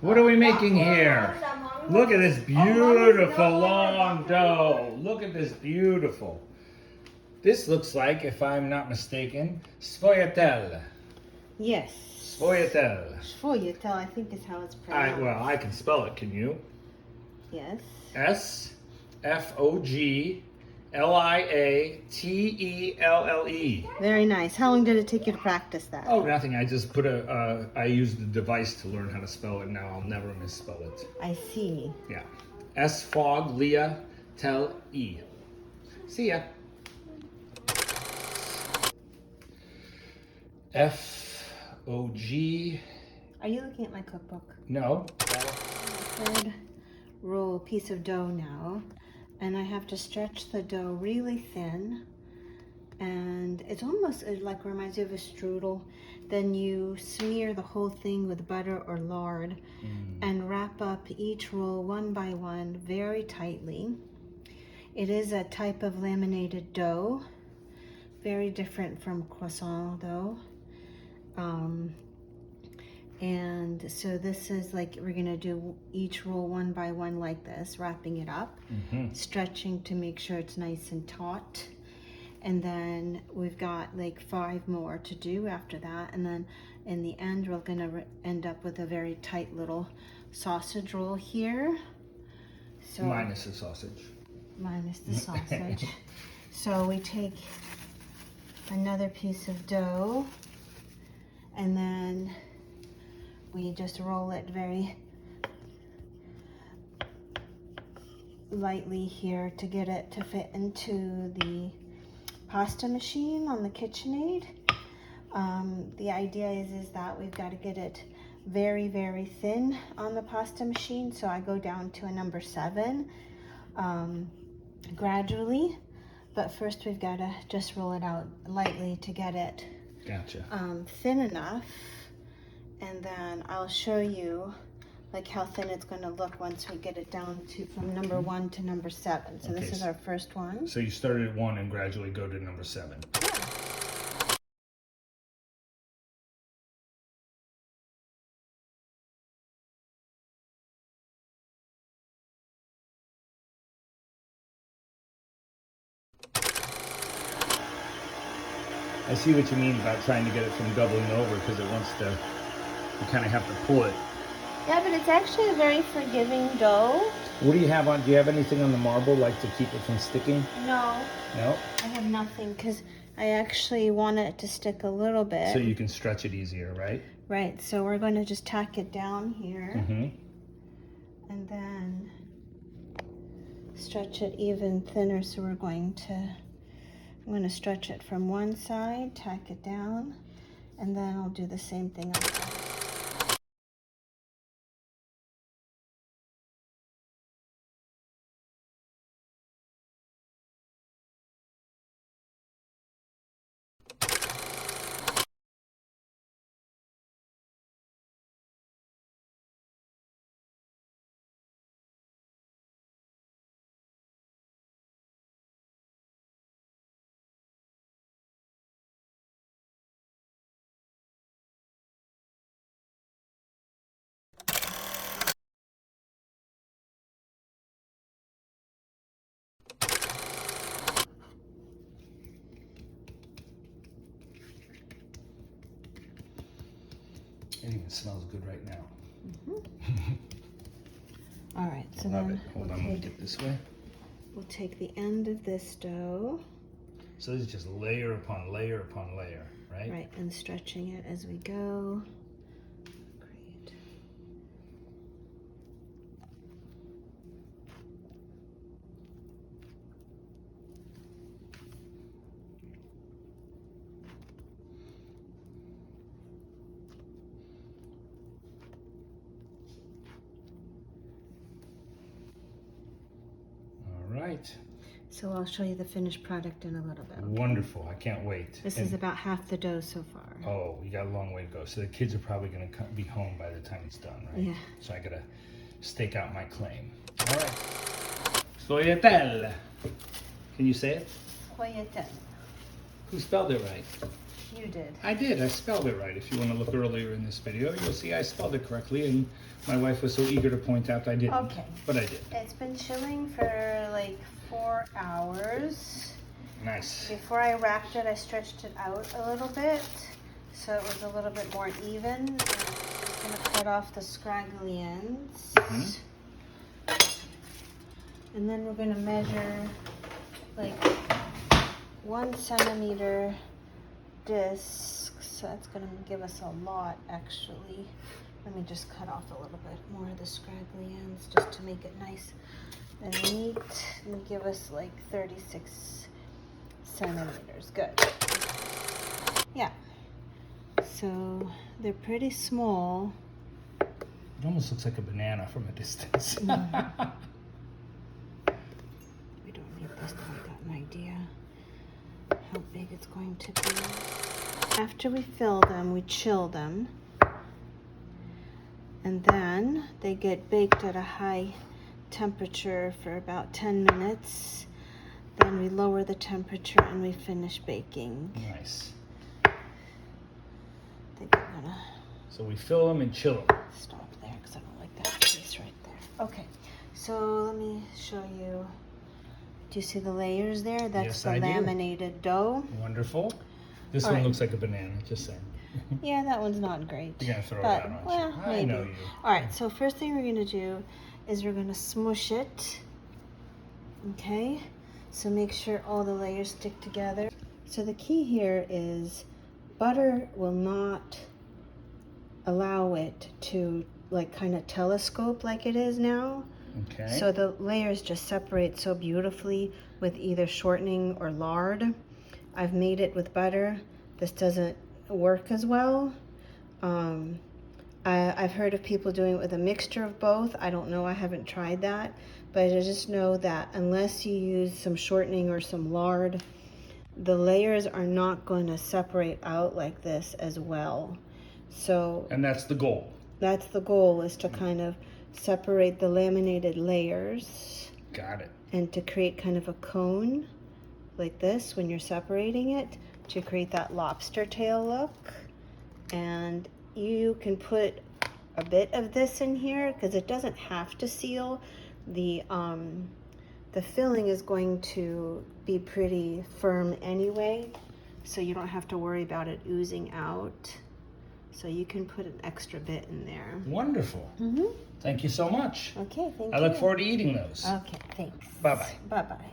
What are we making here? Look at this beautiful long dough. Look at this beautiful. This looks like, if I'm not mistaken, sfogliatelle. Yes. Sfogliatelle. Sfogliatelle, I think is how it's pronounced. Well, I can spell it. Can you? Yes. S-F-O-G-L-I-A-T-E-L-L-E. Very nice. How long did it take you to practice that? Oh, nothing. I just put I used the device to learn how to spell it. Now I'll never misspell it. I see. Yeah. S-fogliatelle-E. See ya. F-O-G. Are you looking at my cookbook? No. Third roll piece of dough now, and I have to stretch the dough really thin, and it's almost like reminds you of a strudel. Then you smear the whole thing with butter or lard and wrap up each roll one by one very tightly. It is a type of laminated dough, very different from croissant dough. And so this is like, we're gonna do each roll one by one like this, wrapping it up, stretching to make sure it's nice and taut. And then we've got like 5 more to do after that. And then in the end, we're gonna end up with a very tight little sausage roll here. So minus the sausage. Minus the sausage. So we take another piece of dough, and then we just roll it very lightly here to get it to fit into the pasta machine on the KitchenAid. The idea is that we've got to get it very, very thin on the pasta machine. So I go down to a number 7 gradually. But first we've got to just roll it out lightly to get it thin enough. And then I'll show you like how thin it's going to look once we get it down to from number 1 to number 7. So this is our first one. So you started at 1 and gradually go to number 7. Yeah. I see what you mean about trying to get it from doubling over, because it wants to, you kind of have to pull it. Yeah, but it's actually a very forgiving dough. What do you have on? Do you have anything on the marble, like to keep it from sticking? No. No? I have nothing, because I actually want it to stick a little bit. So you can stretch it easier, right? Right, so we're going to just tack it down here. And then stretch it even thinner. So we're going to, I'm going to stretch it from one side, tack it down, and then I'll do the same thing on the other. It even smells good right now. All right, so Love then it. Hold on, let me get this way. We'll take the end of this dough. So this is just layer upon layer upon layer, right? Right, and stretching it as we go. Great. Right. So I'll show you the finished product in a little bit. Okay? Wonderful. I can't wait. This is about half the dough so far. Oh, you got a long way to go. So the kids are probably going to be home by the time it's done, right? Yeah. So I got to stake out my claim. All right. Sfogliatelle. Can you say it? Sfogliatelle. Who spelled it right? You did. I did. I spelled it right. If you want to look earlier in this video, you'll see I spelled it correctly, and my wife was so eager to point out I didn't. Okay. But I did. It's been chilling for like 4 hours. Nice. Before I wrapped it, I stretched it out a little bit so it was a little bit more even. And I'm just going to cut off the scraggly ends. And then we're going to measure like 1 centimeter discs. So that's going to give us a lot actually. Let me just cut off a little bit more of the scraggly ends just to make it nice and neat. And give us like 36 centimeters. Good. Yeah. So they're pretty small. It almost looks like a banana from a distance. We don't need this till we got an idea how big it's going to be. After we fill them, we chill them. And then they get baked at a high temperature for about 10 minutes. Then we lower the temperature and we finish baking. Nice. I think I'm gonna So we fill them and chill them. stop there because I don't like that piece right there. Okay, so let me show you. Do you see the layers there? That's Yes, the I do. laminated dough. Wonderful. This All one right. looks like a banana, just saying. Yeah, that one's not great. You're going to throw But, it out, aren't well, you? maybe. I know you. All right, so first thing we're gonna do is we're gonna smush it. Okay, so make sure all the layers stick together. So the key here is butter will not allow it to like kind of telescope like it is now. Okay. So the layers just separate so beautifully with either shortening or lard. I've made it with butter. This doesn't work as well. I've heard of people doing it with a mixture of both. I don't know, I haven't tried that, but I just know that unless you use some shortening or some lard, the layers are not going to separate out like this as well. So, and that's the goal. that's the goal, is to kind of separate the laminated layers. Got it. And to create kind of a cone like this when you're separating it to create that lobster tail look. And you can put a bit of this in here because it doesn't have to seal. The filling is going to be pretty firm anyway, so you don't have to worry about it oozing out. So you can put an extra bit in there. Wonderful. Thank you so much. Okay, thank you. I look forward to eating those. Okay, thanks. Bye-bye. Bye-bye.